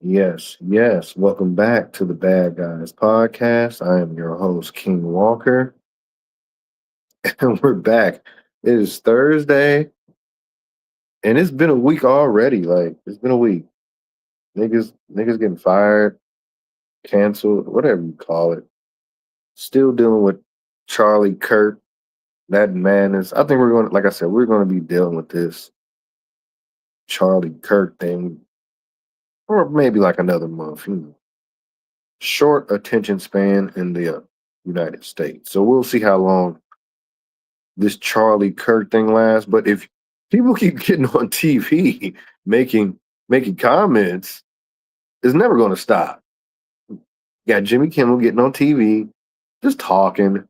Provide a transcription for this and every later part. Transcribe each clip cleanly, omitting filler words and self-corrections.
Yes, yes. Welcome back to the Bad Guys Podcast. I am your host, King Walker, and we're back. It is Thursday, and it's been a week already. It's been a week. Niggas getting fired, canceled, whatever you call it. Still dealing with Charlie Kirk, that madness. I think like I said, we're going to be dealing with this Charlie Kirk thing, or maybe like another month. Short attention span in the United States. So we'll see how long this Charlie Kirk thing lasts. But if people keep getting on TV making making comments, it's never going to stop. Got Jimmy Kimmel getting on TV, just talking.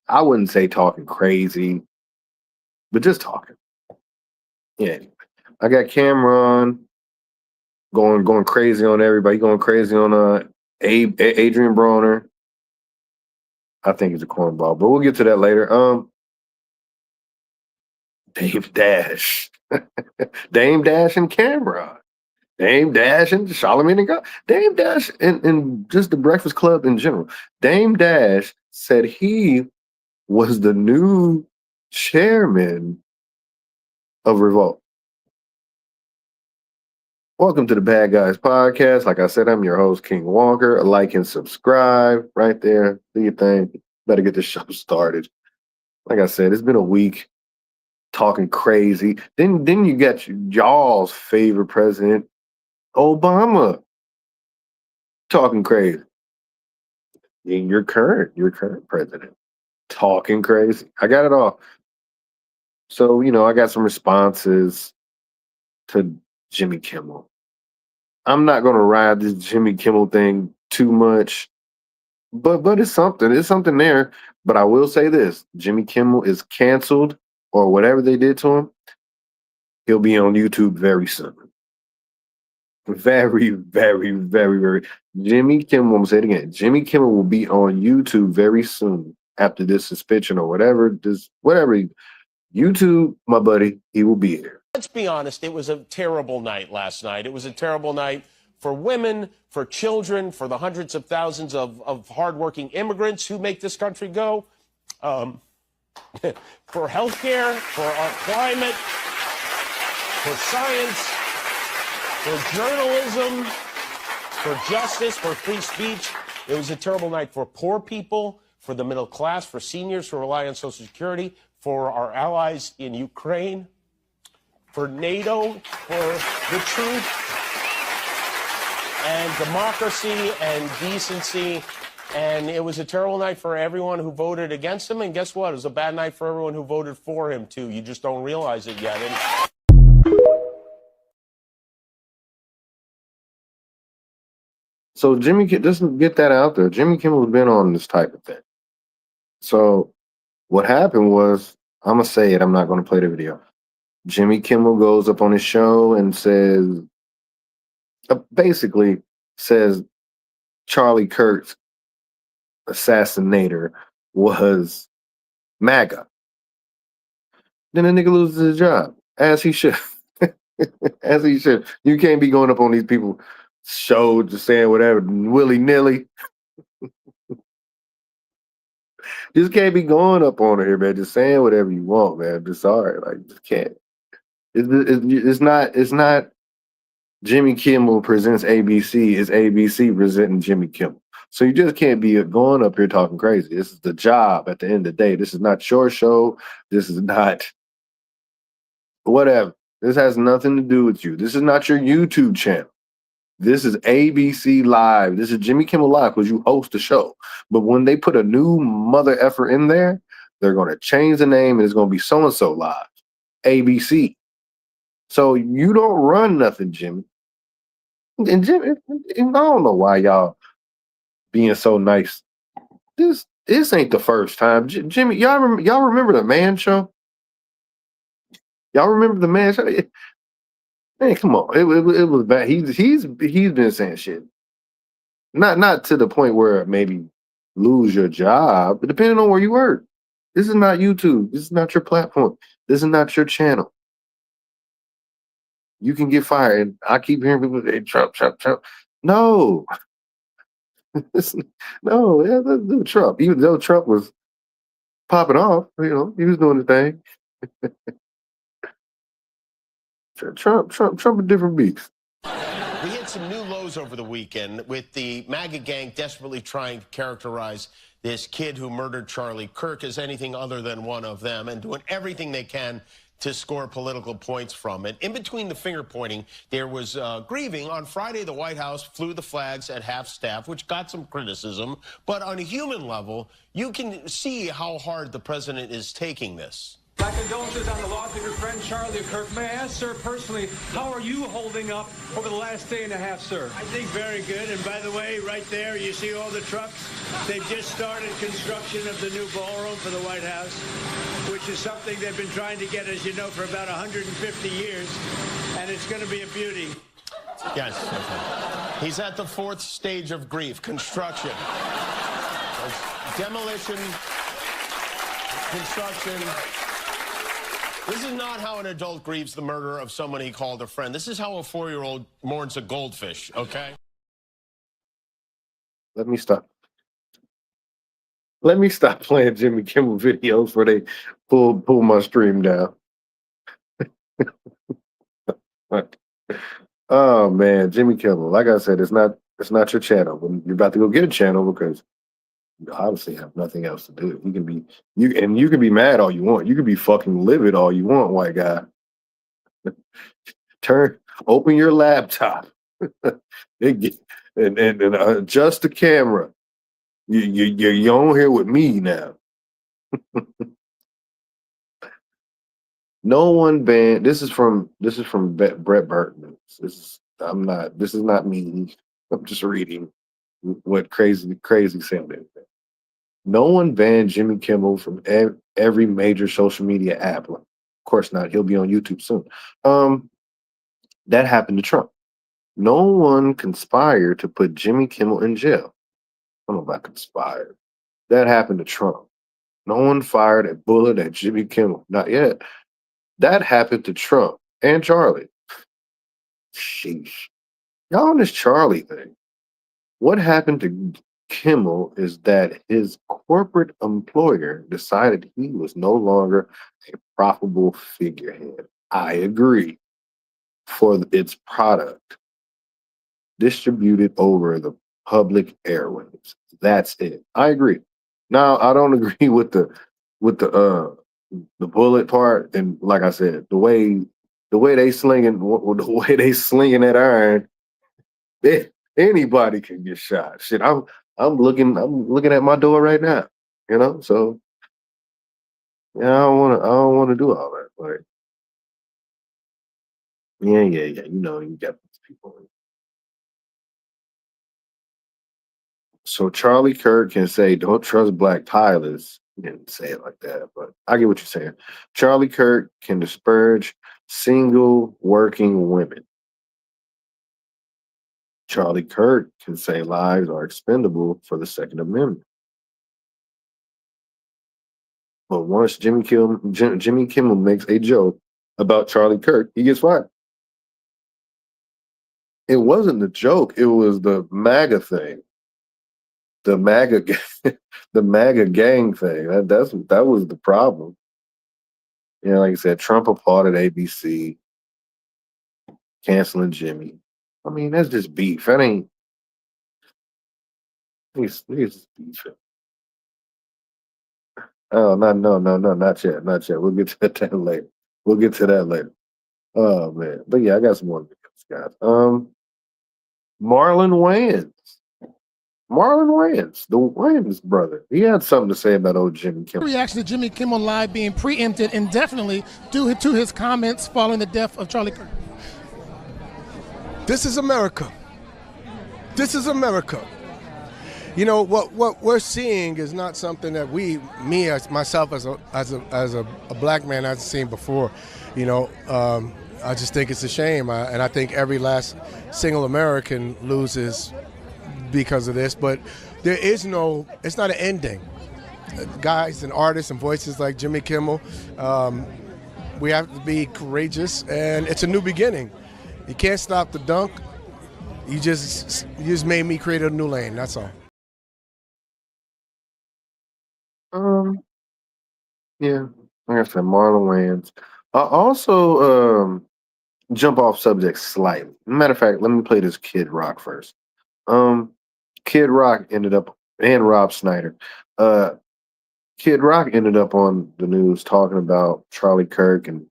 I wouldn't say talking crazy, but just talking. Yeah. I got Cameron going crazy on everybody, going crazy on Adrian Broner. I think he's a cornball, but we'll get to that later. Dame Dash. Dame Dash and Cameron. Dame Dash and Charlamagne and God. Dame Dash and just the Breakfast Club in general. Dame Dash said he was the new chairman of Revolt. Welcome to the Bad Guys Podcast. Like I said, I'm your host, King Walker. Like and subscribe right there. Do your thing. Better get this show started. Like I said, it's been a week talking crazy. Then you got y'all's favorite president, Obama, talking crazy. And your current president talking crazy. I got it all. So, I got some responses to Jimmy Kimmel. I'm not gonna ride this Jimmy Kimmel thing too much, but it's something. It's something there. But I will say this: Jimmy Kimmel is canceled or whatever they did to him. He'll be on YouTube very soon. Very, very, very, very. Jimmy Kimmel, I'm gonna say it again. Jimmy Kimmel will be on YouTube very soon after this suspension or whatever. YouTube, my buddy, he will be here. Let's be honest, it was a terrible night last night. It was a terrible night for women, for children, for the hundreds of thousands of hardworking immigrants who make this country go, for healthcare, for our climate, for science, for journalism, for justice, for free speech. It was a terrible night for poor people, for the middle class, for seniors who rely on Social Security, for our allies in Ukraine, for NATO, for the truth and democracy and decency. And it was a terrible night for everyone who voted against him. And guess what? It was a bad night for everyone who voted for him, too. You just don't realize it yet. So just get that out there. Jimmy Kimmel's been on this type of thing. So what happened was, I'm gonna say it. I'm not gonna play the video. Jimmy Kimmel goes up on his show and says, basically says Charlie Kirk's assassinator was MAGA. Then the nigga loses his job, as he should. As he should. You can't be going up on these people's shows just saying whatever willy-nilly. Just can't be going up on her here, man. Just saying whatever you want, man. I'm just sorry. Like, just can't. It's not Jimmy Kimmel presents ABC. It's ABC presenting Jimmy Kimmel. So you just can't be going up here talking crazy. This is the job at the end of the day. This is not your show. This is not whatever. This has nothing to do with you. This is not your YouTube channel. This is ABC Live. This is Jimmy Kimmel Live because you host the show. But when they put a new mother effer in there, they're going to change the name and it's going to be so-and-so Live. ABC. So you don't run nothing, Jimmy. And Jimmy, and I don't know why y'all being so nice. This ain't the first time. Jimmy, y'all remember the Man Show? Y'all remember the Man Show? Man, come on. It was bad. He's been saying shit. Not to the point where maybe lose your job, but depending on where you work. This is not YouTube. This is not your platform. This is not your channel. you can get fired. And I keep hearing people say Trump, Trump, Trump. No, no, yeah, let's do Trump. Even though Trump was popping off, he was doing the thing. Trump, a different beast. We hit some new lows over the weekend with the MAGA gang desperately trying to characterize this kid who murdered Charlie Kirk as anything other than one of them and doing everything they can to score political points from it. In between the finger pointing, there was grieving. On Friday, the White House flew the flags at half staff, which got some criticism. But on a human level, you can see how hard the president is taking this. My condolences on the loss of your friend Charlie Kirk. May I ask, sir, personally, how are you holding up over the last day and a half, sir? I think very good. And by the way, right there, you see all the trucks? They've just started construction of the new ballroom for the White House, which is something they've been trying to get, as you know, for about 150 years. And it's going to be a beauty. Yes. He's at the fourth stage of grief, construction. Demolition, construction. This is not how an adult grieves the murder of someone he called a friend. This is how a 4-year-old mourns a goldfish, okay? Let me stop. Let me stop playing Jimmy Kimmel videos where they pull my stream down. Oh man, Jimmy Kimmel. Like I said, it's not your channel. But you're about to go get a channel because you obviously have nothing else to do. You can be mad all you want. You can be fucking livid all you want, white guy. Open your laptop and adjust the camera. You're on here with me now. No one banned. This is from Brett Burton. This is not me. I'm just reading what crazy said. No one banned Jimmy Kimmel from every major social media app. Of course not. He'll be on YouTube soon. That happened to Trump. No one conspired to put Jimmy Kimmel in jail. I don't know about conspired. That happened to Trump. No one fired a bullet at Jimmy Kimmel. Not yet. That happened to Trump and Charlie. Sheesh. Y'all on this Charlie thing. What happened to Kimmel is that his corporate employer decided he was no longer a profitable figurehead. I agree. For its product distributed over the public airwaves. That's it. I agree. Now I don't agree with the bullet part, and like I said, the way they slinging that iron, anybody can get shot. Shit, I'm looking at my door right now. So yeah, I don't wanna do all that. Like, yeah. You got these people. So Charlie Kirk can say, "Don't trust black pilots." He didn't say it like that, but I get what you're saying. Charlie Kirk can disparage single working women. Charlie Kirk can say lives are expendable for the Second Amendment. But once Jimmy Kimmel makes a joke about Charlie Kirk, he gets fired. It wasn't the joke; it was the MAGA thing, the MAGA gang thing. That was the problem. Like I said, Trump applauded ABC, canceling Jimmy. I mean, that's just beef. That ain't. It's beef. Oh no, not yet. We'll get to that later. Oh man, but yeah, I got some more videos, guys. Marlon Wayans, the Wayans brother. He had something to say about old Jimmy Kimmel. Reaction to Jimmy Kimmel Live being preempted indefinitely due to his comments following the death of Charlie Kirk. This is America. This is America. What we're seeing is not something that myself as a black man hasn't seen before. I just think it's a shame, and I think every last single American loses because of this. But it's not an ending. Guys and artists and voices like Jimmy Kimmel, We have to be courageous, and it's a new beginning. You can't stop the dunk. You just made me create a new lane. That's all. Yeah, like I said, Marlon Wayans. I also jump off subject slightly. Matter of fact, let me play this Kid Rock first. Um, Kid Rock ended up and Rob Snyder. Uh, Kid Rock ended up on the news talking about Charlie Kirk, and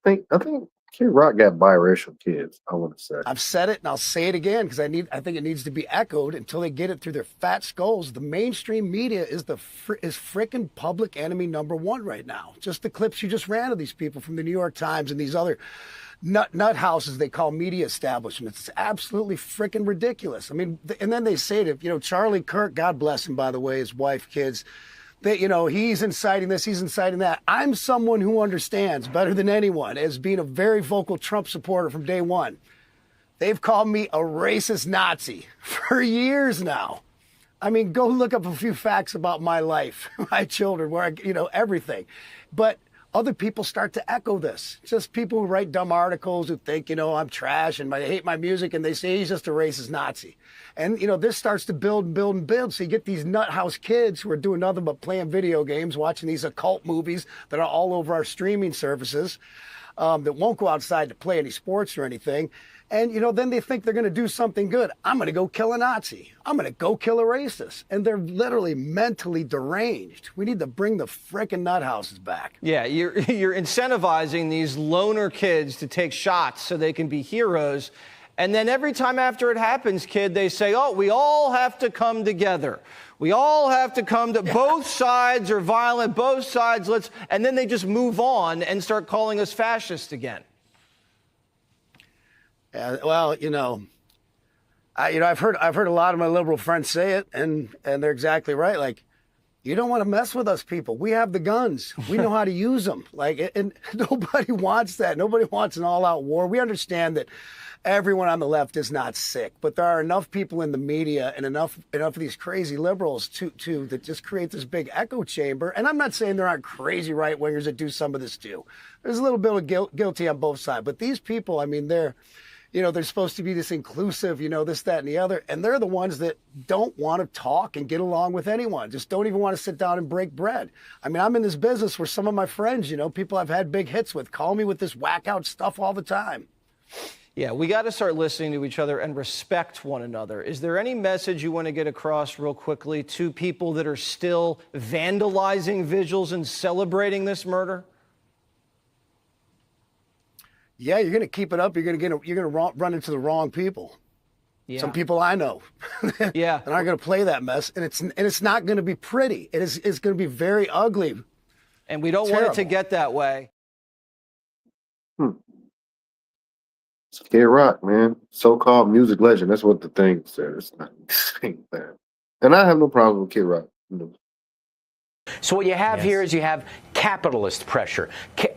I think Kid Rock got biracial kids. I want to say. I've said it and I'll say it again because I think it needs to be echoed until they get it through their fat skulls. The mainstream media is frickin' public enemy number one right now. Just the clips you just ran of these people from the New York Times and these other nut houses they call media establishments. It's absolutely frickin' ridiculous. I mean, and then they say to, Charlie Kirk, God bless him, by the way, his wife, kids, that, he's inciting this, he's inciting that. I'm someone who understands better than anyone as being a very vocal Trump supporter from day one. They've called me a racist Nazi for years now. I mean, go look up a few facts about my life, my children, where everything. But other people start to echo this. Just people who write dumb articles who think, I'm trash and I hate my music, and they say he's just a racist Nazi. And, this starts to build and build and build. So you get these nut house kids who are doing nothing but playing video games, watching these occult movies that are all over our streaming services, that won't go outside to play any sports or anything. And, then they think they're going to do something good. I'm going to go kill a Nazi. I'm going to go kill a racist. And they're literally mentally deranged. We need to bring the frickin' nut houses back. Yeah, you're incentivizing these loner kids to take shots so they can be heroes. And then every time after it happens, kid, they say, oh, we all have to come together. We all have to come to both sides are violent, both sides, and then they just move on and start calling us fascists again. Well, I've heard a lot of my liberal friends say it, and they're exactly right. Like, you don't want to mess with us people. We have the guns. We know how to use them. And nobody wants that. Nobody wants an all-out war. We understand that everyone on the left is not sick, but there are enough people in the media and enough of these crazy liberals that just create this big echo chamber. And I'm not saying there aren't crazy right-wingers that do some of this too. There's a little bit of guilty on both sides, but these people, I mean, they're supposed to be this inclusive, this, that, and the other. And they're the ones that don't want to talk and get along with anyone, just don't even want to sit down and break bread. I mean, I'm in this business where some of my friends, people I've had big hits with, call me with this whack out stuff all the time. Yeah, we got to start listening to each other and respect one another. Is there any message you want to get across real quickly to people that are still vandalizing visuals and celebrating this murder? Yeah, you're going to keep it up. You're going to run into the wrong people. Yeah. Some people I know. Yeah, and aren't going to play that mess, and it's not going to be pretty. It's going to be very ugly. And we don't want it to get that way. It's Kid Rock, man. So-called music legend. That's what the thing says. It's not saying that. And I have no problem with Kid Rock. So what you have here is you have capitalist pressure.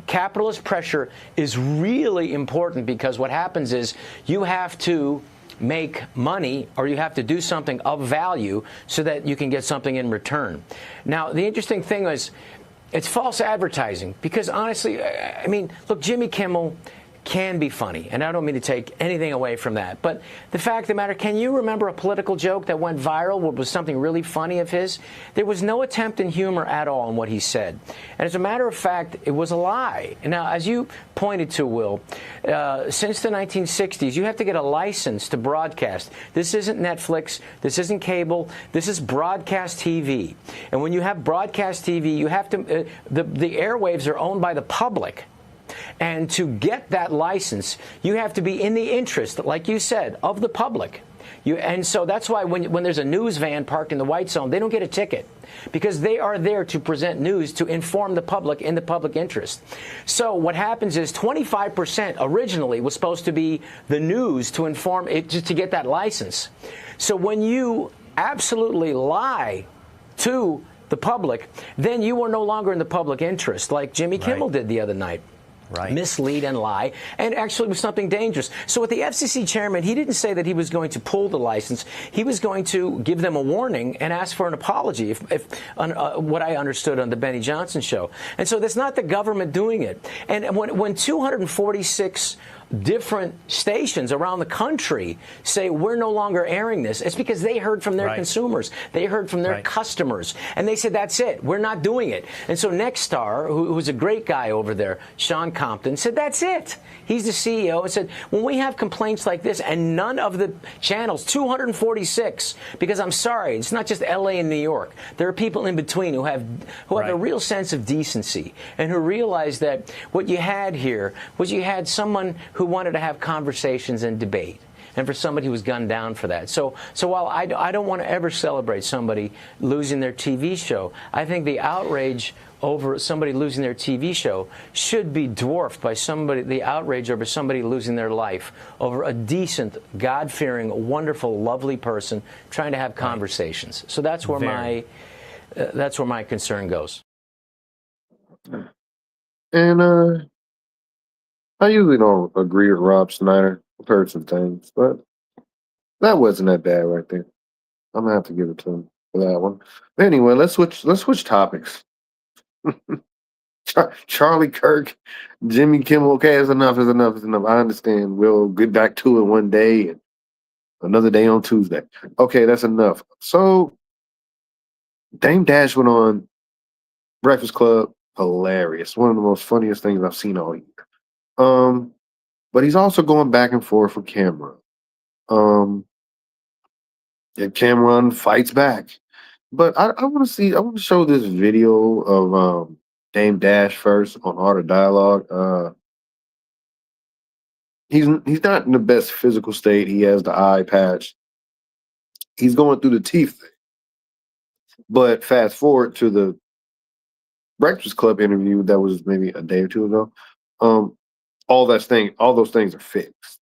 Capitalist pressure is really important because what happens is you have to make money or you have to do something of value so that you can get something in return. Now, the interesting thing is it's false advertising because honestly, I mean, look, Jimmy Kimmel can be funny, and I don't mean to take anything away from that. But the fact of the matter, can you remember a political joke that went viral, what was something really funny of his? There was no attempt in humor at all in what he said. And as a matter of fact, it was a lie. Now, as you pointed to, Will, since the 1960s, you have to get a license to broadcast. This isn't Netflix. This isn't cable. This is broadcast TV. And when you have broadcast TV, you have to, the airwaves are owned by the public. And to get that license, you have to be in the interest, like you said, of the public. And so that's why when there's a news van parked in the white zone, they don't get a ticket because they are there to present news to inform the public in the public interest. So what happens is 25% originally was supposed to be the news to inform it, just to get that license. So when you absolutely lie to the public, then you are no longer in the public interest, like Jimmy Kimmel did the other night. mislead and lie, and actually was something dangerous. So with the FCC chairman, he didn't say that he was going to pull the license. He was going to give them a warning and ask for an apology, if what I understood on the Benny Johnson show. And so that's not the government doing it. And when 246 different stations around the country say we're no longer airing this, it's because they heard from their consumers. They heard from their customers. And they said, that's it. We're not doing it. And so Nexstar, who's a great guy over there, Sean Compton, said, that's it. He's the CEO and said, when we have complaints like this and none of the channels, 246, because I'm sorry, it's not just L.A. and New York. There are people in between who have a real sense of decency and who realize that what you had here was you had someone who wanted to have conversations and debate, and for somebody who was gunned down for that. So while I don't want to ever celebrate somebody losing their TV show, I think the outrage over somebody losing their TV show should be dwarfed by the outrage over somebody losing their life over a decent, God-fearing, wonderful, lovely person trying to have conversations. So that's where my concern goes. And I usually don't agree with Rob Schneider. I've heard some things, but that wasn't that bad right there. I'm gonna have to give it to him for that one. But anyway, let's switch topics. Charlie Kirk, Jimmy Kimmel. Okay, it's enough. I understand. We'll get back to it one day and another day on Tuesday. Okay, that's enough. So Dame Dash went on Breakfast Club. Hilarious. One of the most funniest things I've seen all year. But he's also going back and forth with Cameron. And Cameron fights back. But I want to show this video of Dame Dash first on Art of Dialogue. He's not in the best physical state. He has the eye patch. He's going through the teeth thing. But fast forward to the Breakfast Club interview that was maybe a day or two ago. All those things are fixed.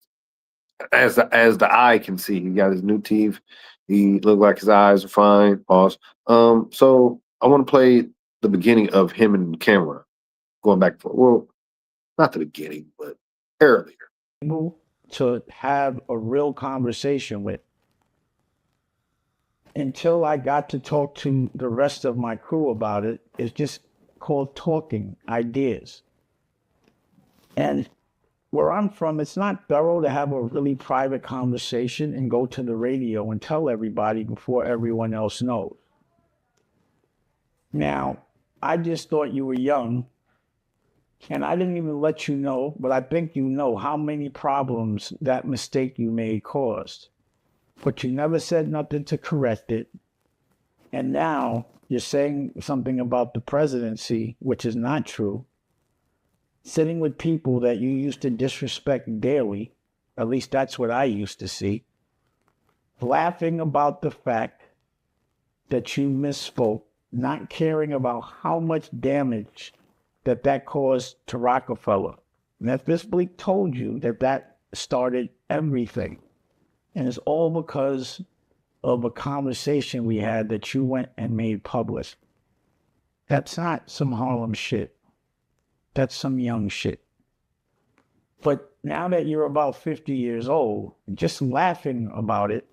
As the eye can see, he got his new teeth. He looked like his eyes are fine. Pause. So I want to play the beginning of him and Cameron going back and forth. Well, not the beginning, but earlier. To have a real conversation with. Until I got to talk to the rest of my crew about it, it's just called talking ideas. And where I'm from, it's not thorough to have a really private conversation and go to the radio and tell everybody before everyone else knows. Now, I just thought you were young, and I didn't even let you know, but I think you know how many problems that mistake you made caused. But you never said nothing to correct it. And now you're saying something about the presidency, which is not true. Sitting with people that you used to disrespect daily, at least that's what I used to see, laughing about the fact that you misspoke, not caring about how much damage that caused to Rockefeller. And if Miss Bleak told you that started everything, and it's all because of a conversation we had that you went and made public. That's not some Harlem shit. That's some young shit. But now that you're about 50 years old, just laughing about it,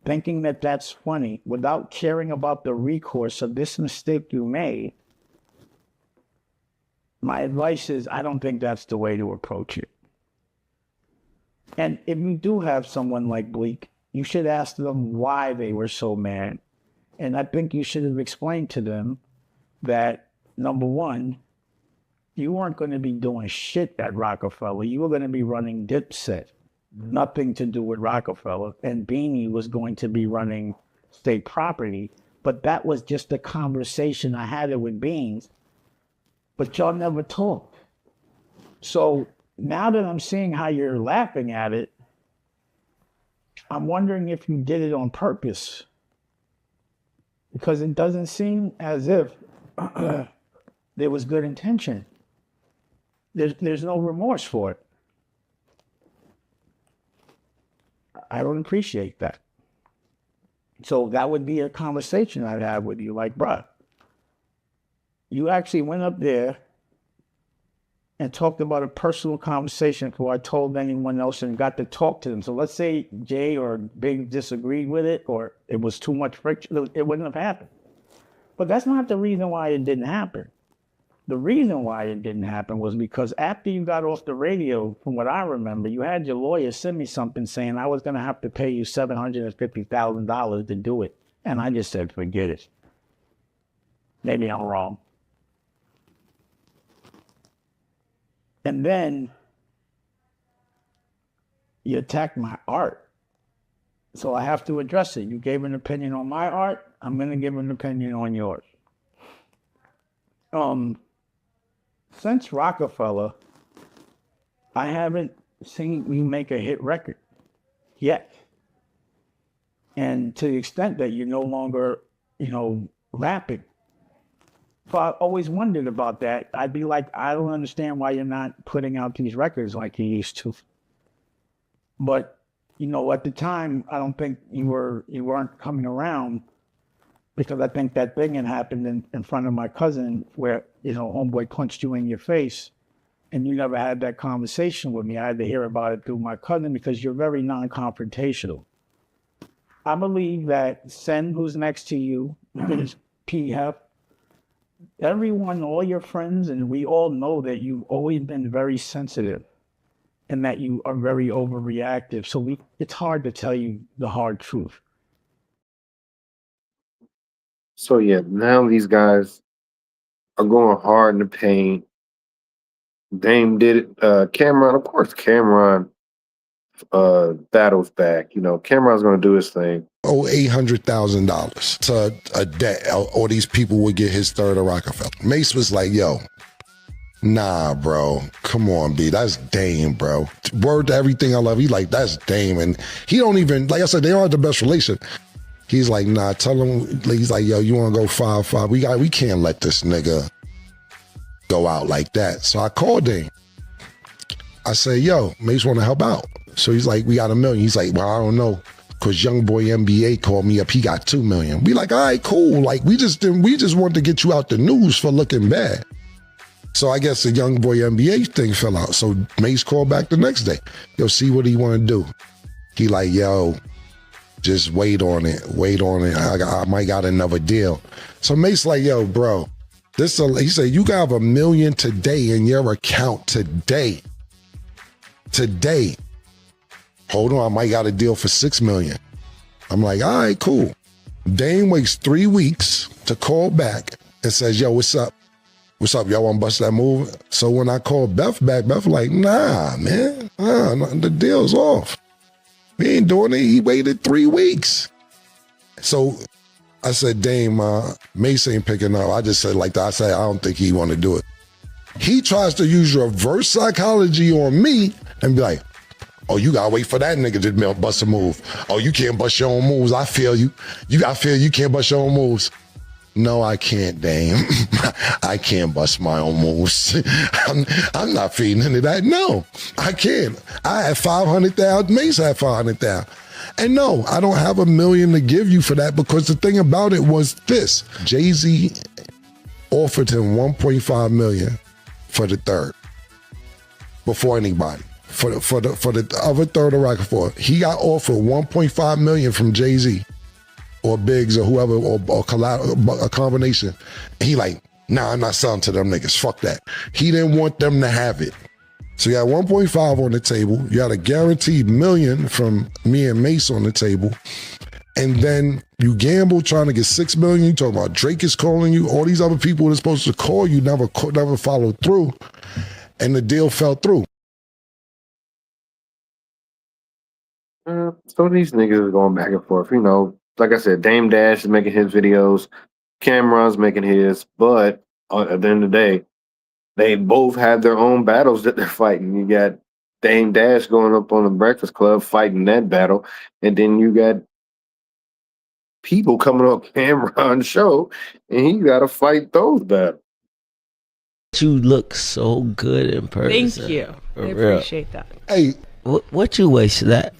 thinking that that's funny, without caring about the recourse of this mistake you made, my advice is I don't think that's the way to approach it. And if you do have someone like Bleak, you should ask them why they were so mad. And I think you should have explained to them that, number one, you weren't going to be doing shit at Rockefeller. You were going to be running Dipset. Nothing to do with Rockefeller. And Beanie was going to be running state property. But that was just a conversation I had it with Beans. But y'all never talked. So now that I'm seeing how you're laughing at it, I'm wondering if you did it on purpose. Because it doesn't seem as if there was good intention. There's no remorse for it. I don't appreciate that. So that would be a conversation I'd have with you, like, bruh, you actually went up there and talked about a personal conversation before I told anyone else and got to talk to them. So let's say Jay or Big disagreed with it, or it was too much friction, it wouldn't have happened. But that's not the reason why it didn't happen. The reason why it didn't happen was because after you got off the radio, from what I remember, you had your lawyer send me something saying I was going to have to pay you $750,000 to do it. And I just said, forget it. Maybe I'm wrong. And then you attacked my art. So I have to address it. You gave an opinion on my art, I'm going to give an opinion on yours. Since Rockefeller, I haven't seen you make a hit record yet. And to the extent that you're no longer, rapping. So I always wondered about that. I'd be like, I don't understand why you're not putting out these records like you used to. But, at the time, I don't think you weren't coming around, because I think that thing had happened in front of my cousin where, homeboy punched you in your face, and you never had that conversation with me. I had to hear about it through my cousin because you're very non-confrontational. I believe that Sen, who's next to you, P.F., everyone, all your friends, and we all know that you've always been very sensitive and that you are very overreactive. So it's hard to tell you the hard truth. So yeah, now these guys are going hard in the paint. Dame did it. Cameron, of course, Cameron battles back. Cameron's going to do his thing. $800,000 to a debt, or these people would get his third of Rockefeller. Mace was like, yo, nah, bro, come on, B, that's Dame, bro. Word to everything I love. He like, that's Dame. And he don't even, like I said, they don't have the best relation. He's like, nah, tell him, he's like, yo, you want to go 5-5? We can't let this nigga go out like that. So I called Dame. I say, yo, Mace want to help out. So he's like, we got $1 million. He's like, well, I don't know. Because Young Boy NBA called me up. He got $2 million. We like, all right, cool. Like, we just wanted to get you out the news for looking bad. So I guess the Young Boy NBA thing fell out. So Mace called back the next day. Yo, see what he want to do. He like, yo, just wait on it. I might got another deal. So Mace like, yo, bro, he said, you got $1 million today in your account today. Hold on, I might got a deal for $6 million. I'm like, all right, cool. Dame waits 3 weeks to call back and says, yo, what's up? What's up? Y'all want to bust that move? So when I called Beth back, Beth like, nah, man, the deal's off. We ain't doing it. He waited 3 weeks. So I said, Dame, Mace ain't picking up. I just said like that. I said, I don't think he want to do it. He tries to use reverse psychology on me and be like, oh, you gotta wait for that nigga to bust a move. Oh, you can't bust your own moves. I feel you. I feel you can't bust your own moves. No, I can't, Dame. I can't bust my own moves. I'm not feeding into that. No, I can't. I had 500,000. Mace had 500,000. And no, I don't have $1 million to give you for that, because the thing about it was this. Jay-Z offered him $1.5 million for the third before anybody. For the other third of Rockefeller, he got offered $1.5 million from Jay-Z or Biggs or whoever, or a combination. And he like, nah, I'm not selling to them niggas. Fuck that. He didn't want them to have it. So you got 1.5 on the table. You got a guaranteed $1 million from me and Mace on the table. And then you gamble trying to get $6 million. You talking about Drake is calling you. All these other people that are supposed to call you never followed through. And the deal fell through. So these niggas are going back and forth. Like I said, Dame Dash is making his videos. Cameron's making his. But at the end of the day, they both have their own battles that they're fighting. You got Dame Dash going up on the Breakfast Club fighting that battle. And then you got people coming on Cameron's show, and he got to fight those battles. You look so good in person. Thank you. For I real. appreciate that. Hey, what you waste that?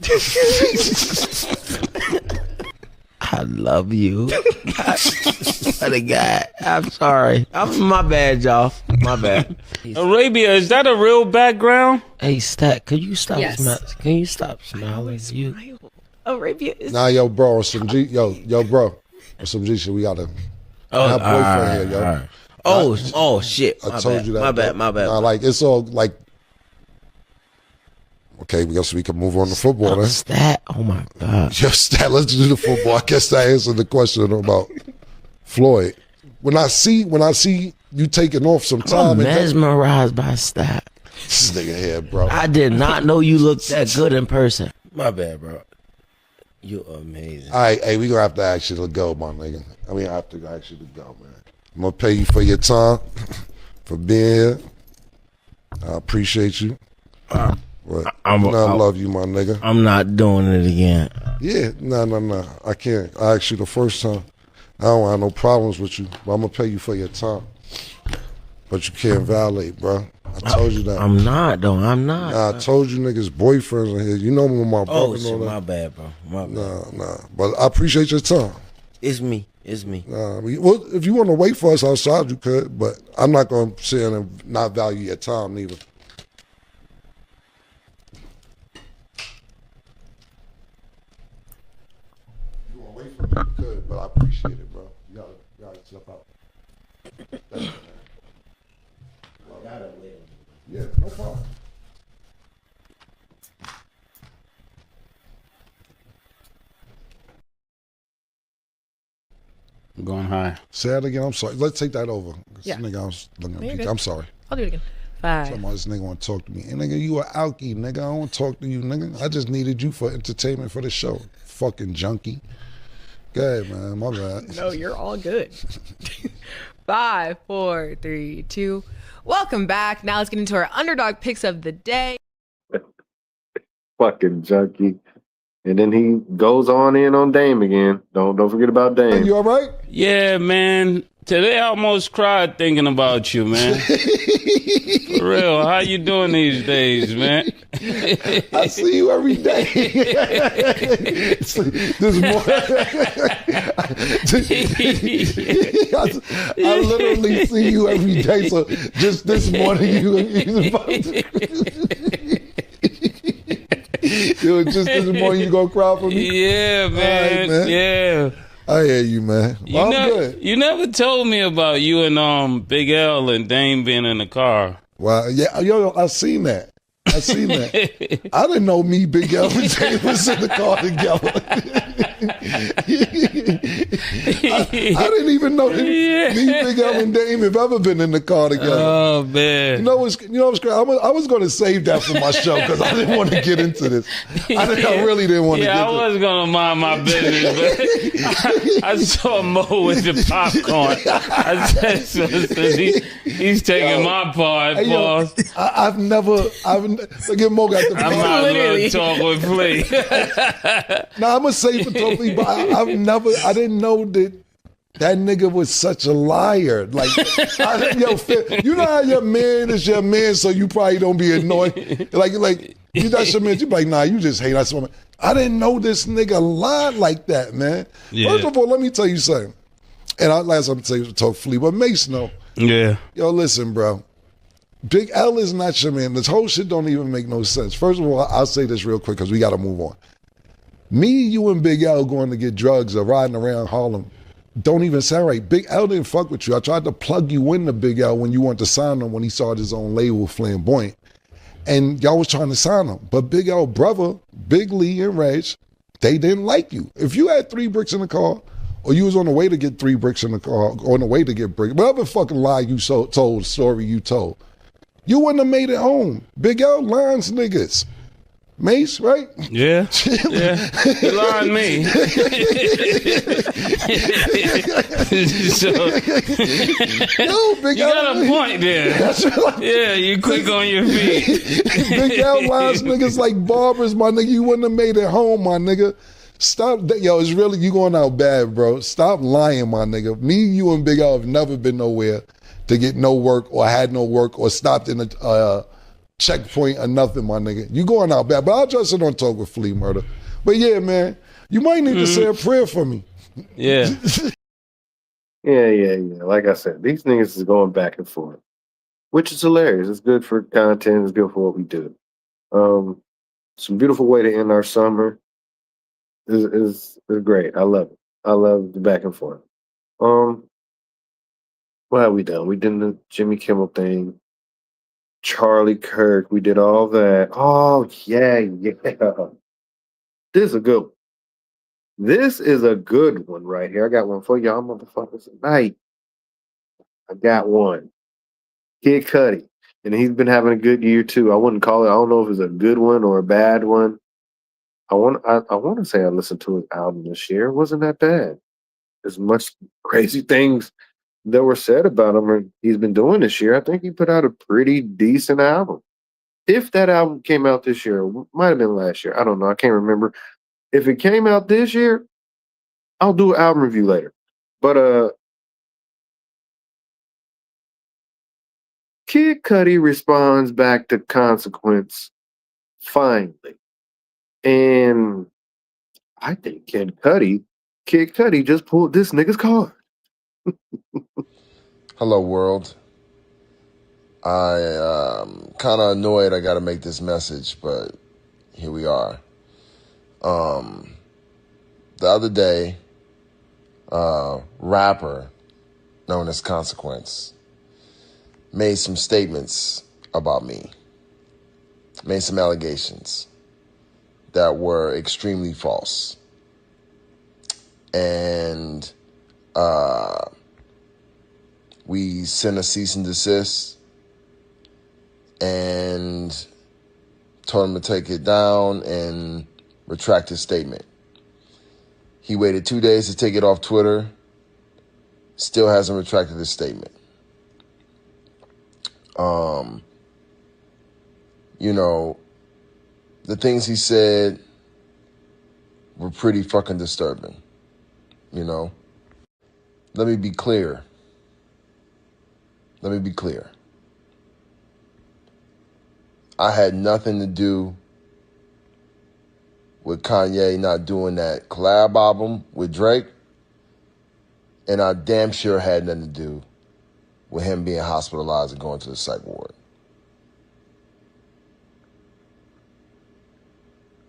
I love you. God, I'm sorry. My bad, y'all. My bad. Arabia, is that a real background? Hey, Stat, could you stop Yes. Can you stop smiling? You. Arabia is. Nah, yo, bro, some G, yo, bro, some G shit. We gotta. Have boyfriend here, yo. Right. Oh, shit. I told you that. My bad. Nah, like it's all like. Okay, we guess we can move on to football then. Stat. Oh my God. Yo, Stat, let's do the football. I guess that answered the question about Floyd. When I see you taking off some time, I'm mesmerized by Stat. This nigga here, bro. I did not know you looked that good in person. My bad, bro. You're amazing. All right, hey, we gonna have to ask you to go, my nigga. I mean, I have to ask you to go, man. I'm gonna pay you for your time, for being here. I appreciate you. I love you, my nigga. I'm not doing it again. Yeah, no. I can't. I asked you the first time. I don't have no problems with you, but I'm gonna pay you for your time. But you can't violate, bro. I told you that. I'm not, though. I'm not. Nah, I told you niggas boyfriends in here. You know when my brother shit, know that. my bad, bro. My bad. Nah. But I appreciate your time. It's me. Well, if you want to wait for us outside, you could, but I'm not going to sit in and not value your time neither. If you want to wait for me, you could, but I appreciate it, bro. You gotta step out. Thank you, man. Yeah, no problem. I'm going high. Say that again. I'm sorry. Let's take that over. Yeah. Nigga, I was looking No, at you're I'm good. sorry. I'll do it again. 5. Somebody, this nigga want to talk to me. And nigga, you a alky, nigga. I don't want to talk to you, nigga. I just needed you for entertainment for the show. Fucking junkie. Go ahead, man. My bad. No, you're all good. 5, 4, 3, 2. Welcome back. Now let's get into our underdog picks of the day. Fucking junkie. And then he goes on in on Dame again. Don't forget about Dame. You all right? Yeah, man. Today I almost cried thinking about you, man. For real. How you doing these days, man? I see you every day. This morning, I literally see you every day. So just this morning, Yo, just this morning you gonna cry for me? Yeah, man. Right, man. Yeah. I hear you, man. Well, I'm good. You never told me about you and Big L and Dame being in the car. Wow, yeah, yo, I seen that. I didn't know me, Big L, and Dame was in the car together. I didn't even know me, Big L, and Dame have ever been in the car together. Oh man! You know what's crazy? I was going to save that for my show because I didn't want to get into this. I really didn't want to get into it. I was going to mind my business, but I saw Mo with the popcorn. I said, he's taking my part, boss. I've never. Look at Mo got the I might as well talk with Flea. Now I'm gonna say for Flea, but I didn't know that nigga was such a liar. Like, you know how your man is your man, so you probably don't be annoyed. Like that's your man. You be like, nah, you just hate that woman. I didn't know this nigga lied like that, man. Yeah. First of all, let me tell you something. And last I'm gonna tell you to talk Flea, but Mace know. Yeah. Yo, listen, bro. Big L is not your man. This whole shit don't even make no sense. First of all, I'll say this real quick because we got to move on. Me, you, and Big L going to get drugs or riding around Harlem don't even sound right. Big L didn't fuck with you. I tried to plug you into Big L when you wanted to sign him when he started his own label, Flamboyant. And y'all was trying to sign him. But Big L brother, Big Lee and Reg, they didn't like you. If you had 3 bricks in the car, or you was on the way to get 3 bricks in the car, or on the way to get bricks, whatever fucking lie you told, story you told, you wouldn't have made it home. Big L lines niggas. Mace, right? Yeah. Yeah. You lying me. No, Big you L. got a point there. Yeah, you quick on your feet. Big L lines niggas like barbers, my nigga. You wouldn't have made it home, my nigga. Stop. Yo, it's really, you going out bad, bro. Stop lying, my nigga. Me, you, and Big L have never been nowhere to get no work or had no work or stopped in a checkpoint or nothing, my nigga. You going out bad. But I'll just sit on talk with Flea Murder. But yeah, man, you might need to say a prayer for me. Yeah. Yeah. Like I said, these niggas is going back and forth, which is hilarious. It's good for content. It's good for what we do. Some beautiful way to end our summer. Is great. I love it. I love the back and forth. Um, what have we done? We did the Jimmy Kimmel thing. Charlie Kirk. We did all that. Oh yeah. This is a good one. This is a good one right here. I got one for y'all motherfuckers tonight. I got one. Kid Cudi. And he's been having a good year too. I wouldn't call it, I don't know if it's a good one or a bad one. I want to say I listened to his album this year. It wasn't that bad. As much crazy things that were said about him or he's been doing this year, I think he put out a pretty decent album. If that album came out this year, might have been last year. I don't know. I can't remember. If it came out this year, I'll do an album review later. But Kid Cudi responds back to Consequence finally. And I think Kid Cudi just pulled this nigga's card. Hello, world. I kind of annoyed I got to make this message, but here we are. The other day, rapper known as Consequence made some statements about me, made some allegations that were extremely false. And we sent a cease and desist and told him to take it down and retract his statement. He waited 2 days to take it off Twitter, still hasn't retracted his statement. You know, the things he said were pretty fucking disturbing, you know? Let me be clear. I had nothing to do with Kanye not doing that collab album with Drake, and I damn sure had nothing to do with him being hospitalized and going to the psych ward.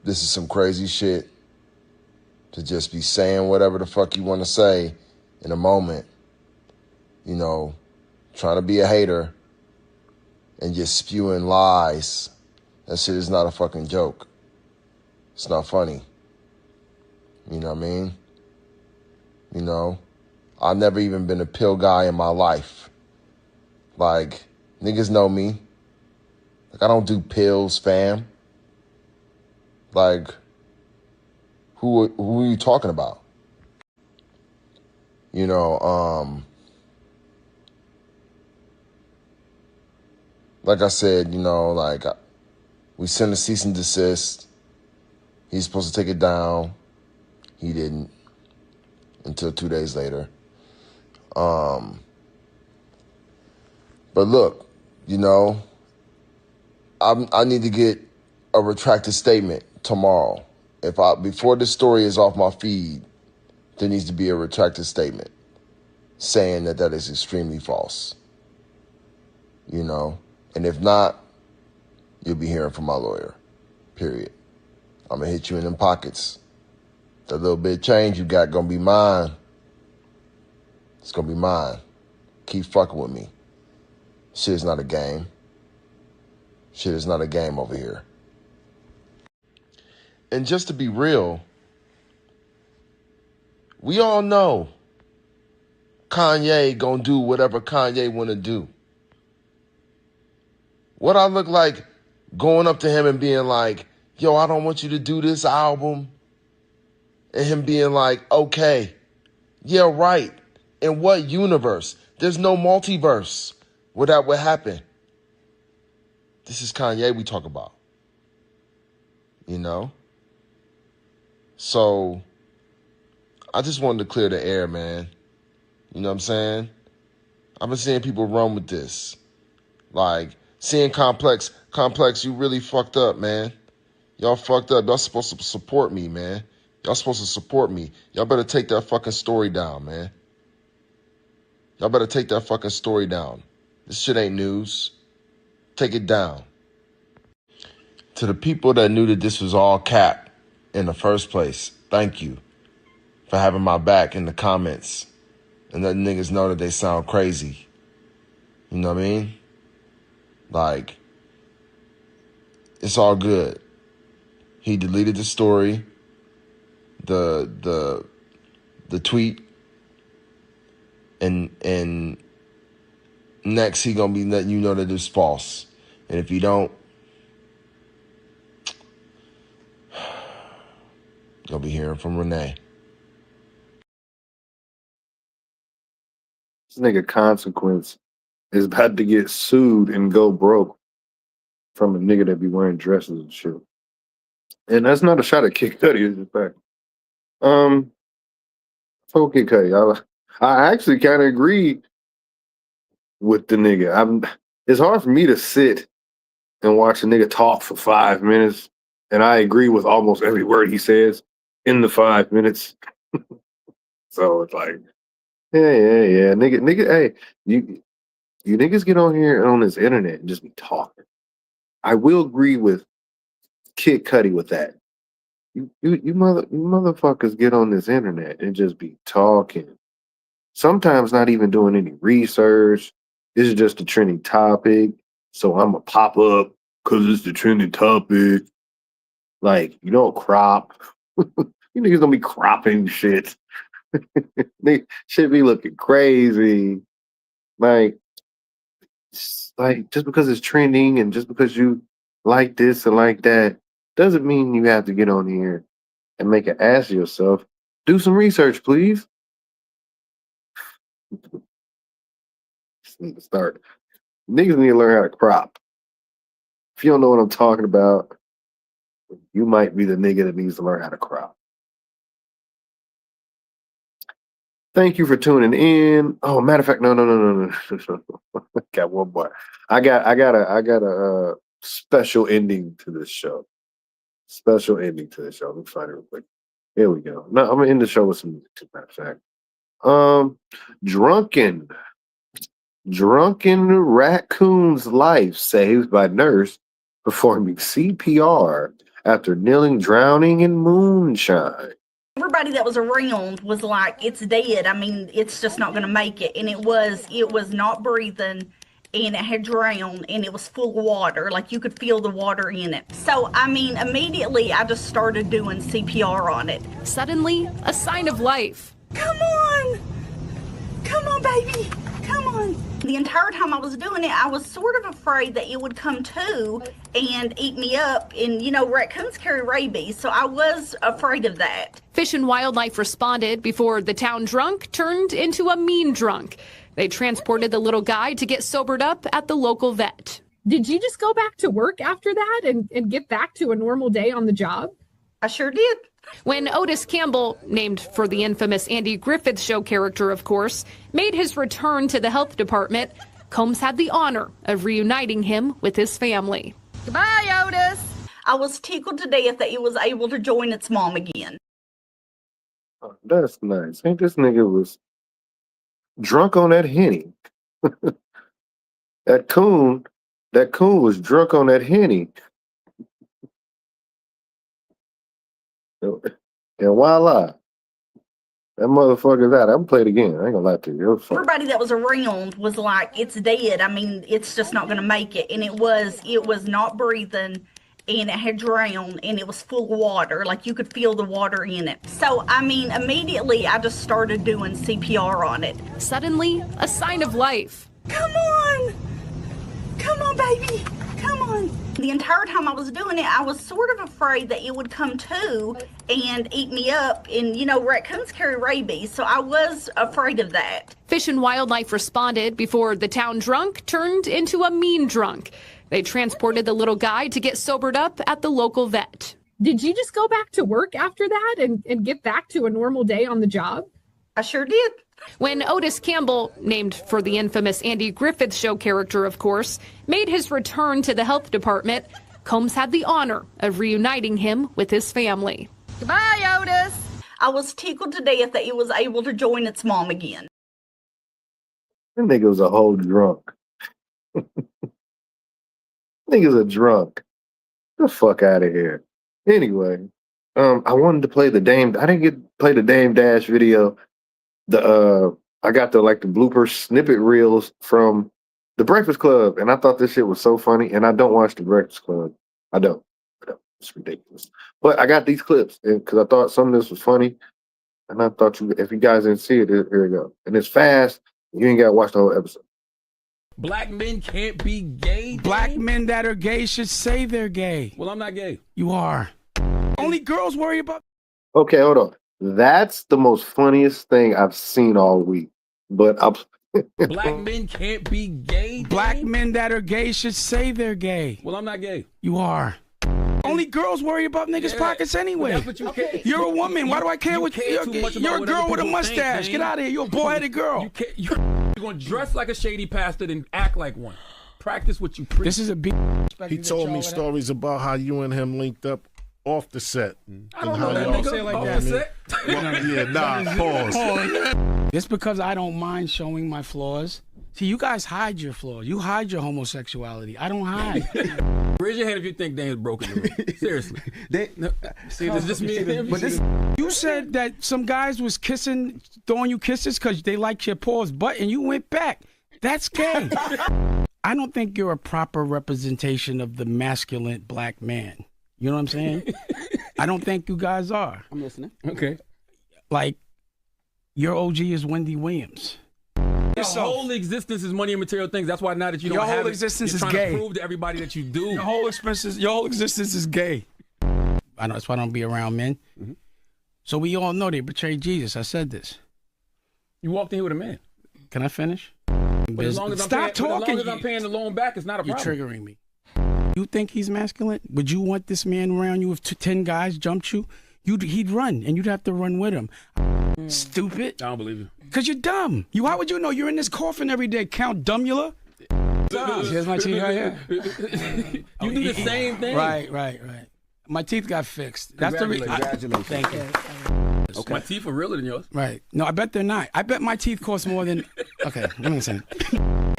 This is some crazy shit to just be saying whatever the fuck you want to say in a moment, you know, trying to be a hater and just spewing lies. That shit is not a fucking joke. It's not funny. You know what I mean? You know, I've never even been a pill guy in my life. Like, niggas know me. Like, I don't do pills, fam. Like, who are you talking about? You know, like I said, you know, like, we sent a cease and desist. He's supposed to take it down. He didn't until 2 days later. But look, you know, I need to get a retracted statement tomorrow. Before this story is off my feed, there needs to be a retracted statement saying that is extremely false. You know, and if not, you'll be hearing from my lawyer. Period. I'm gonna hit you in them pockets. That little bit of change you got gonna be mine. It's gonna be mine. Keep fucking with me. Shit is not a game. Shit is not a game over here. And just to be real, we all know Kanye gonna do whatever Kanye wanna do. What I look like going up to him and being like, yo, I don't want you to do this album. And him being like, okay, yeah, right. In what universe? There's no multiverse where that would happen. This is Kanye we talk about. You know? So, I just wanted to clear the air, man. You know what I'm saying? I've been seeing people run with this. Like, seeing Complex, you really fucked up, man. Y'all fucked up. Y'all supposed to support me, man. Y'all supposed to support me. Y'all better take that fucking story down, man. Y'all better take that fucking story down. This shit ain't news. Take it down. To the people that knew that this was all cap in the first place, thank you for having my back in the comments and letting niggas know that they sound crazy. You know what I mean? Like, it's all good. He deleted the story, the tweet, and next he gonna be letting you know that it's false. And if you don't, you'll be hearing from Renee. This nigga Consequence is about to get sued and go broke from a nigga that be wearing dresses and shit. And that's not a shot at Kid Cudi, it's just fact. Fuck Kid Cudi. I actually kind of agree with the nigga. It's hard for me to sit and watch a nigga talk for 5 minutes, and I agree with almost every word he says in the 5 minutes. So it's like, yeah. Nigga, hey, you niggas get on here on this internet and just be talking. I will agree with Kid Cudi with that. You motherfuckers get on this internet and just be talking. Sometimes not even doing any research. It's just a trending topic. So I'm going to pop up because it's the trending topic. Like, you don't crop. You niggas don't be cropping shit. They should be looking crazy. Like just because it's trending and just because you like this and like that doesn't mean you have to get on here and make an ass of yourself. Do some research, please. Need to start. Niggas need to learn how to crop. If you don't know what I'm talking about, you might be the nigga that needs to learn how to crop. Thank you for tuning in. Oh, matter of fact, no. Got one more. I got a special ending to this show. Special ending to this show. Let me find it real quick. Here we go. No, I'm gonna end the show with some music, as a matter of fact. Drunken raccoon's life saved by nurse performing CPR after nearly drowning in moonshine. Everybody that was around was like, it's dead. I mean, it's just not going to make it. And it was not breathing, and it had drowned, and it was full of water. Like, you could feel the water in it. So, I mean, immediately I just started doing CPR on it. Suddenly, a sign of life. Come on! Come on, baby! Come on! The entire time I was doing it, I was sort of afraid that it would come to and eat me up. And, you know, raccoons carry rabies, so I was afraid of that. Fish and Wildlife responded before the town drunk turned into a mean drunk. They transported the little guy to get sobered up at the local vet. Did you just go back to work after that and get back to a normal day on the job? I sure did. When Otis Campbell, named for the infamous Andy Griffith Show character, of course, made his return to the health department, Combs had the honor of reuniting him with his family. Goodbye, Otis. I was tickled to death that he was able to join its mom again. Oh, that's nice. Ain't this nigga was drunk on that Henny. That coon was drunk on that Henny. And voila, that motherfucker's out. I'm gonna play it again. I ain't gonna lie to you. Everybody that was around was like, it's dead. I mean, it's just not going to make it. And it was not breathing, and it had drowned, and it was full of water. Like, you could feel the water in it. So, I mean, immediately I just started doing CPR on it. Suddenly, a sign of life. Come on! Come on, baby! Come on! The entire time I was doing it, I was sort of afraid that it would come to and eat me up. And, you know, raccoons carry rabies, so I was afraid of that. Fish and Wildlife responded before the town drunk turned into a mean drunk. They transported the little guy to get sobered up at the local vet. Did you just go back to work after that and get back to a normal day on the job? I sure did. When Otis Campbell, named for the infamous Andy Griffith Show character, of course, made his return to the health department, Combs had the honor of reuniting him with his family. Goodbye, Otis. I was tickled to death that it was able to join its mom again. That nigga was a whole drunk. Nigga's a drunk. Get the fuck out of here. Anyway, I wanted to play the Dame. I didn't get to play the Dame Dash video. I got the blooper snippet reels from the Breakfast Club, and I thought this shit was so funny. And I don't watch the Breakfast Club. I don't. It's ridiculous. But I got these clips because I thought some of this was funny, and I thought if you guys didn't see it, here we go. And it's fast. You ain't got to watch the whole episode. Black men can't be gay. Black men that are gay should say they're gay. Well, I'm not gay. You are. Only girls worry about. Okay, hold on. That's the most funniest thing I've seen all week. But I'm. Black men can't be gay. Black men that are gay should say they're gay. Well, I'm not gay. You are. Only girls worry about niggas' pockets anyway. That's what you care. You're a woman. Why do I care what you're a girl with a mustache. Get out of here. You're a boy-headed girl. You're going to dress like a shady bastard and act like one. Practice what you preach. This is a big. He told me stories about how you and him linked up off the set. I don't know that nigga. Say it like that. Pause. It's because I don't mind showing my flaws. See, you guys hide your flaws. You hide your homosexuality. I don't hide. Raise your hand if you think Dame's broken the rule. Seriously. See, is this me? You said that some guys was throwing you kisses because they liked your paws butt, and you went back. That's gay. I don't think you're a proper representation of the masculine black man. You know what I'm saying? I don't think you guys are. I'm listening. Okay. Like, your OG is Wendy Williams. Your whole existence is money and material things. That's why now that you don't your have whole it, existence you're is trying gay. to prove to everybody that you do. Your whole existence is gay. I know that's why I don't be around men. Mm-hmm. So we all know they betrayed Jesus. I said this. You walked in here with a man. Can I finish? But as long as Stop talking. I'm paying the loan back, it's not a You're problem. triggering me. You think he's masculine? Would you want this man around you if 10 guys jumped you? He'd run, and you'd have to run with him. Stupid. I don't believe you. Because you're dumb. How would you know? You're in this coffin every day. Count Dumbula. Here's my teeth right here. You do the same thing. Right. My teeth got fixed. That's the reason. Congratulations. Thank you. Okay. My teeth are realer than yours. Right. No, I bet they're not. I bet my teeth cost more than. Okay, let me say.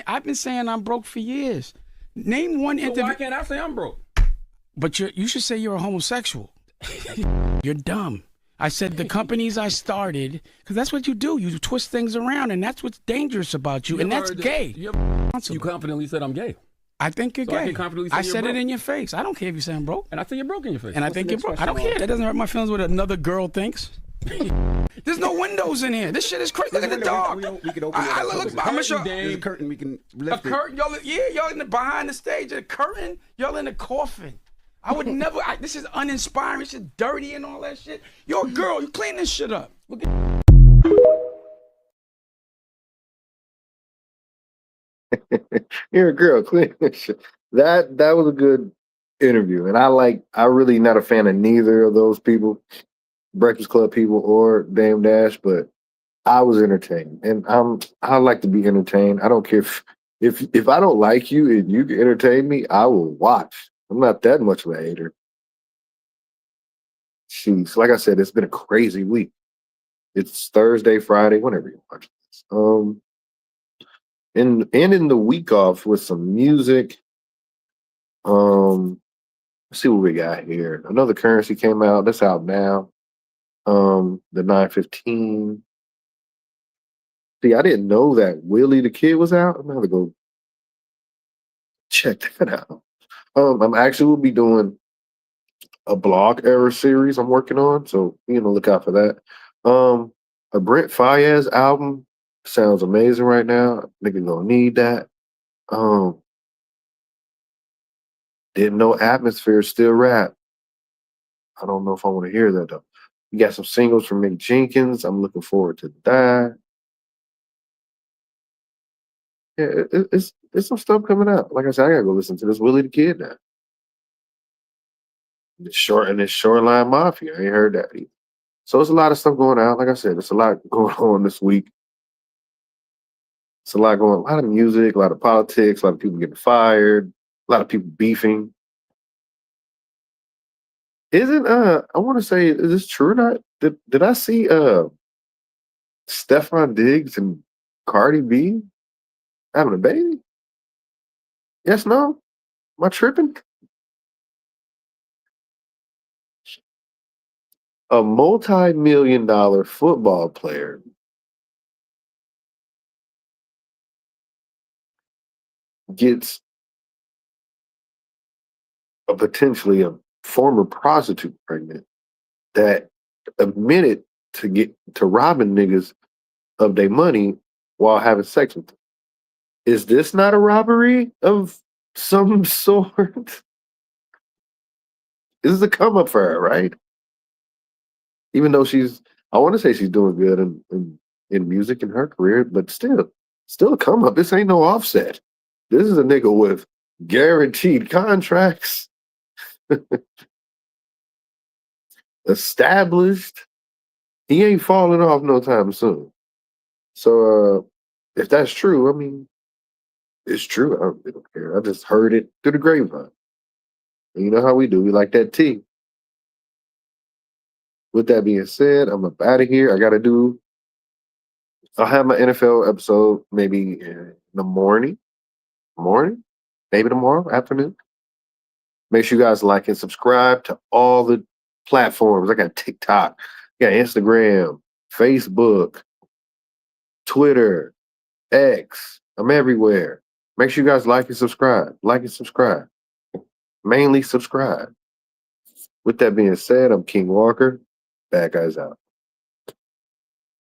I've been saying I'm broke for years. Name one So why can't I say I'm broke? But you should say you're a homosexual. You're dumb. I said the companies I started, because that's what you do. You twist things around, and that's what's dangerous about you, and that's gay. You confidently said I'm gay. I think you're So I gay. can confidently say I you're said broke. it in your face. I don't care if you say I'm broke. And I say you're broke in your face. And I think you're broke. I don't care. That doesn't hurt my feelings what another girl thinks. There's no windows in here. This shit is crazy. Look at the dog. We could open I'm gonna show. There's a curtain we can A lift it. curtain, y'all in the behind the stage. A curtain, y'all in the coffin. I would never. This is uninspiring. This is dirty and all that shit. You're a girl. You clean this shit up. You're a girl. Clean this shit. That was a good interview, and I really not a fan of neither of those people, Breakfast Club people or Dame Dash, but I was entertained, and I like to be entertained. I don't care if I don't like you and you can entertain me, I will watch. I'm not that much of a hater. Jeez, like I said, it's been a crazy week. It's Thursday, Friday, whenever you watch this. And ending the week off with some music. Let's see what we got here. Another Currency came out. That's out now. The 915. See, I didn't know that Willie the Kid was out. I'm gonna have to go check that out. I'm actually will be doing a blog error series I'm working on, so look out for that. A Brent Faiyaz album sounds amazing right now. Nigga gonna need that. Didn't know Atmosphere still rap. I don't know if I want to hear that though. You got some singles from Mick Jenkins. I'm looking forward to that. Yeah, it's some stuff coming out. Like I said, I gotta go listen to this Willie the Kid now. This Shoreline Mafia. I ain't heard that either. So it's a lot of stuff going out. Like I said, it's a lot going on this week. It's a lot going on. A lot of music, a lot of politics, a lot of people getting fired, a lot of people beefing. Isn't I want to say, is this true or not? Did I see Stefan Diggs and Cardi B having a baby? Yes, no? Am I tripping? A multi-million-dollar football player gets potentially a former prostitute pregnant that admitted to robbing niggas of their money while having sex with them. Is this not a robbery of some sort? This is a come up for her, right? Even though I want to say she's doing good in music in her career, but still a come up. This ain't no Offset. This is a nigga with guaranteed contracts, established. He ain't falling off no time soon. So if that's true, I mean, it's true. I don't care. I just heard it through the grapevine. And you know how we do. We like that tea. With that being said, I'm up out of here. I'll have my NFL episode maybe in the morning, maybe tomorrow afternoon. Make sure you guys like and subscribe to all the platforms. I got TikTok, I got Instagram, Facebook, Twitter, X. I'm everywhere. Make sure you guys like and subscribe. Like and subscribe. Mainly subscribe. With that being said, I'm King Walker. Bad guys out.